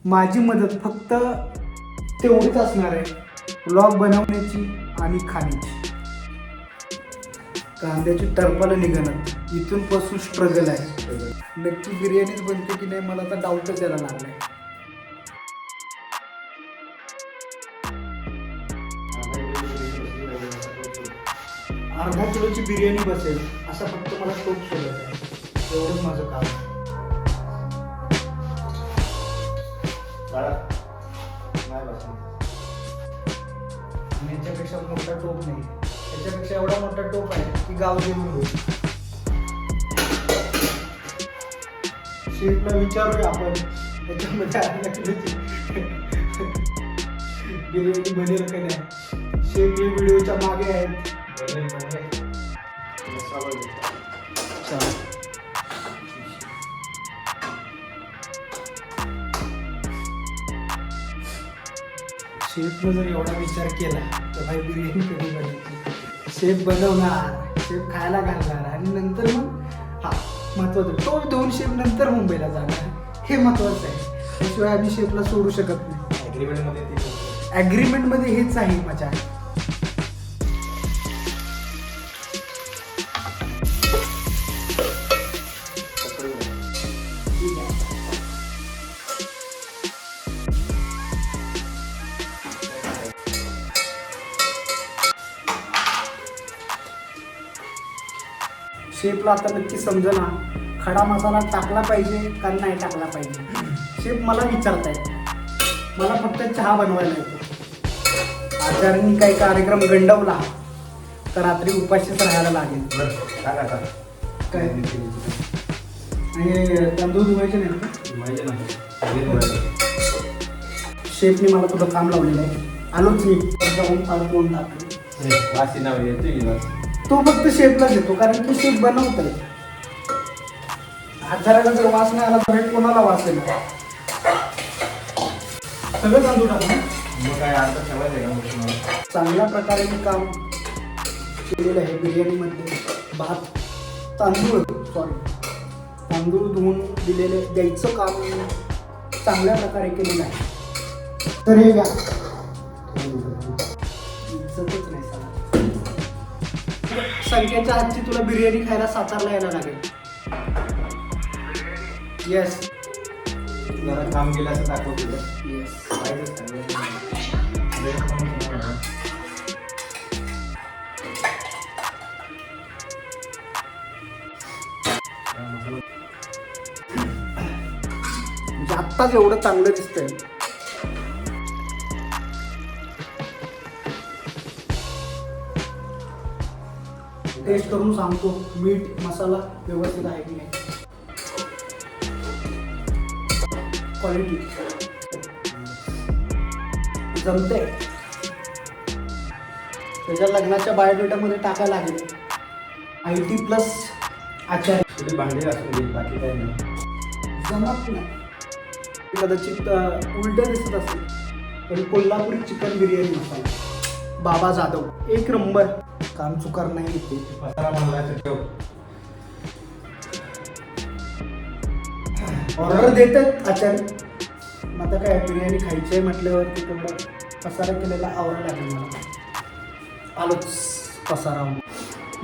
माझी मदत फक्त तेवढीच असणार आहे, व्लॉग बनवण्याची आणि खाण्याची. कांद्याची टरफलं निघणं इथून पासून स्ट्रगल आहे. नक्की बिर्याणीच बनते की नाही मला आता डाऊटच यायला लागलाय. अर्धा किलोची बिर्याणी बसेल असं फक्त मला टोप शोधत आहे. एवढंच माझं काम. याच्यापेक्षा मोठा टोप नाही, त्याच्यापेक्षा एवढा मोठा टोप आहे की गाव जेवण होईल. शेफला विचारूया आपण त्याच्यामध्ये अर्धा किलोची बिर्याणी बनेल का नाही. शेफ हे व्हिडिओच्या मागे आहेत. शेफनं जर एवढा विचार केला तर भाई बिर्याणी कधी बनायची. शेफ बनवणार, शेफ खायला घालणार आणि नंतर मग महत्वाचं टोप देऊन शेफ नंतर मुंबईला जाणार, हे महत्वाचं आहे. त्याशिवाय आम्ही शेफला सोडू शकत नाही. ॲग्रीमेंटमध्ये हेच आहे मजा. शेफला आता नक्की समजेना खडा मसाला टाकला पाहिजे का नाही टाकला पाहिजे. शेफ मला विचारतायत, मला फक्त चहा बनवायला येतो. आचार्यांनी काही कार्यक्रम गंडवला तर रात्री उपाशीच राहायला लागेल. काय आणि तांदूळ धुवायचे नाही का? शेफने मला तुझं काम लावलेलं आहे. आलोच मी जाऊन पाडून टाकलो. तो फक्त शेफलाच येतो कारण की शेफ बनवत आहे. आचार्याला जर वास नाही आला तर कोणाला वास येईल. सगळं तांदूळ टाकून चांगल्या प्रकारे मी काम केलेलं आहे. बिर्याणीमध्ये तांदूळ धुवून द्यायचं काम चांगल्या प्रकारे केलेलं आहे. तर हे घ्या, इज्जतच नाही सगळं. संख्याच्या हातची तुला बिर्याणी खायला सातारला यायला लागेल. येस, जरा काम केलं असं दाखवतो. येस. म्हणजे आत्ताच एवढं चांगलं दिसतंय. टेस्ट करून सांगतो मीठ मसाला व्यवस्थित आहे की नाही. क्वालिटी जमते. त्याच्या लग्नाच्या बायोडेटामध्ये टाकायला लागेल IT+ आचार्य. भांडी असू बाकी काही नाही. जमत नाही. कदाचित उलट दिसत असेल तरी कोल्हापुरी चिकन बिर्याणी मसाला बाबा जाधव एक नंबर. काम चुकार नाही येते. ऑर्डर देतात आचार्य. मग आता काय बिर्याणी खायची आहे म्हटल्यावरती तेवढं पसारा केलेला आवडला लागेल मला. आलोच पसारा.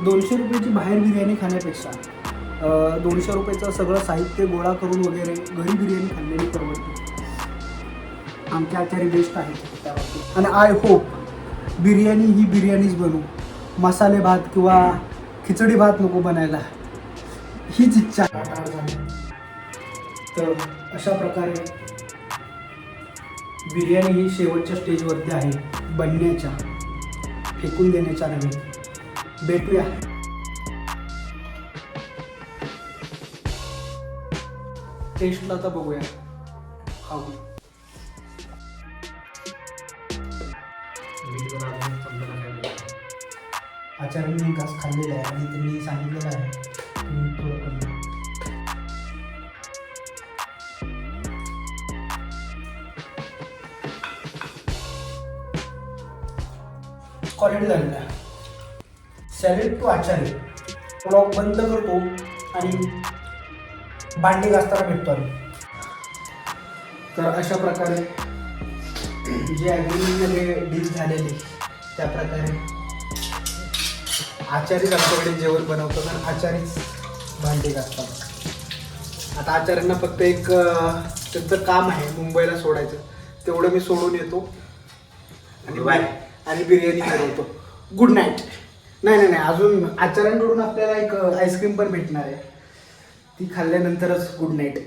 200 रुपयाची बाहेर बिर्याणी खाण्यापेक्षा 200 रुपयाचं सगळं साहित्य गोळा करून वगैरे घरी बिर्याणी खाल्लेली परवडते. आमचे आचार्य बेस्ट आहे त्या बाबतीत. आणि आय होप बिर्याणी ही बिर्याणीच बनवू, मसाले भात किंवा खिचडी भात नको बनायला, हीच इच्छा. तर अशा प्रकारे बिर्याणी ही शेवटच्या स्टेजवरती आहे बनण्याच्या, फेकून देण्याच्या नव्हे. भेटूया. टेस्टला आता बघूया, खाऊ. आचार्यांनी घास खाल्लेला आहे आणि त्यांनी सांगितलेलं आहे की थोडं कमी. क्वालिटी झालेला आहे. Salad to Acharya. ब्लॉग बंद करतो आणि भांडी घासताना भेटतो आम्ही. तर अशा प्रकारे जे ॲग्रीमेंटमध्ये डील झालेली त्या प्रकारे आचारीच आमच्याकडे जेवण बनवतो कारण आचारीच भांडी घासतात. आता आचार्यांना फक्त एक त्यांचं काम आहे मुंबईला सोडायचं, तेवढं मी सोडून येतो आणि बिर्याणी करवतो. Good night. नाही अजून आचार्यांकडून आपल्याला एक आईस्क्रीम पण भेटणार आहे, ती खाल्ल्यानंतरच गुड नाईट.